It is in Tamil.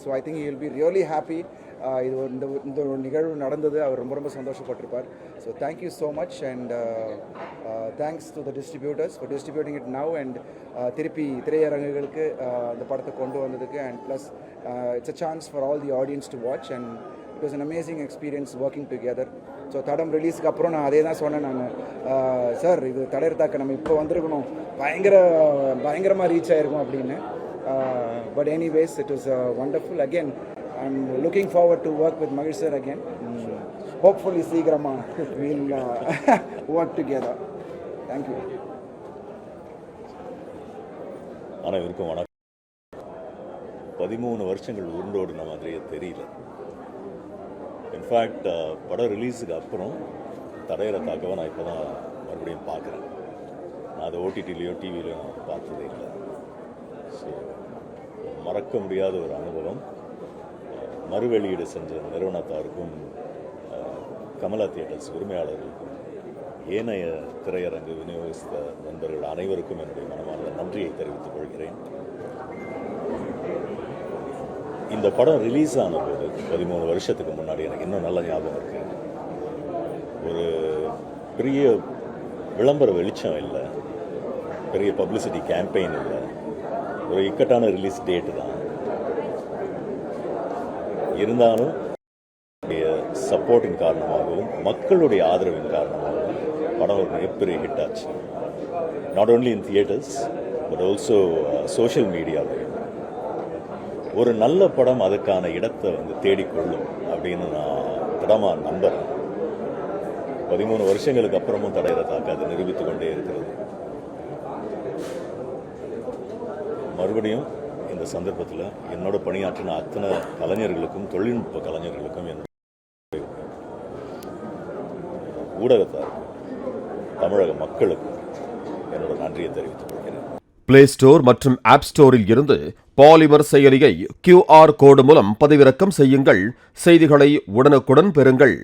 So I think he will be really happy. இது இந்த ஒரு நிகழ்வு நடந்தது, அவர் ரொம்ப சந்தோஷப்பட்டிருப்பார். So thank you so much and thanks to the distributors for distributing it now and திருப்பி திரையரங்குகளுக்கு அந்த படத்தை கொண்டு வந்ததுக்கு and plus it's a chance for all the audience to watch and it was an amazing experience working together. So Thadam ரிலீஸ்க்கு அப்புறம் நான் அதே தான் சொன்னேன். நான் சார் இது தடையறதாக்க நம்ம இப்போ வந்திருக்கணும், பயங்கரமாக ரீச் ஆகிருக்கும் அப்படின்னு. But anyways, it was wonderful. Again, I'm looking forward to work with Mahesh sir again. Hopefully, Seegrama we'll work together. Thank you. அனைவருக்கும் வணக்கம். 13 வருஷங்கள் உருண்டோடின மாதிரியே தெரியல. இன்ஃபேக்ட் படம் ரிலீஸுக்கு அப்புறம் தடையறதாக்கவை நான் இப்போ தான் மறுபடியும் பார்க்குறேன். நான் அதை ஓடிடிலையோ டிவிலையோ நான் பார்த்ததே இல்லை. ஸோ மறக்க முடியாத ஒரு அனுபவம். மறுவெளியீடு செஞ்ச நிறுவனத்தாருக்கும் கமலா தியேட்டர்ஸ் உரிமையாளர்களுக்கும் ஏனைய திரையரங்கு விநியோகித்த நண்பர்கள் அனைவருக்கும் என்னுடைய மனமார்ந்த நன்றியை தெரிவித்துக் கொள்கிறேன். இந்த படம் ரிலீஸ் ஆன போது 13 வருஷத்துக்கு முன்னாடி எனக்கு இன்னும் நல்ல ஞாபகம் இருக்கு. ஒரு பெரிய விளம்பர வெளிச்சம் இல்லை, பெரிய பப்ளிசிட்டி கேம்பெயின் இல்லை, ஒரு இக்கட்டான ரிலீஸ் டேட்டு தான். இருந்தாலும் சப்போர்ட்டின் காரணமாகவும் மக்களுடைய ஆதரவின் காரணமாகவும் படம் ஒரு மிகப்பெரிய ஹிட் ஆச்சு. Not only in theatres but also social மீடியாவில். ஒரு நல்ல படம் அதுக்கான இடத்தை தேடிக்கொள்ளும் அப்படின்னு நான் திடமாக நம்புகிறேன். 13 வருஷங்களுக்கு அப்புறமும் தடையறதாக்க அது நிரூபித்து கொண்டே இருக்கிறது. மறுபடியும் இந்த சந்தர்ப்பத்தில் என்னோட பணியாற்றின அத்தனை கலைஞர்களுக்கும் தொழில்நுட்ப கலைஞர்களுக்கும் ஊடகத்தார் தமிழக மக்களுக்கும் என்னோட நன்றியை தெரிவித்துக் கொள்கிறேன். பிளே ஸ்டோர் மற்றும் ஆப் ஸ்டோரில் இருந்து பாலிமர் செயலியை QR கோடு மூலம் பதிவிறக்கம் செய்யுங்கள். செய்திகளை உடனுக்குடன் பெறுங்கள்.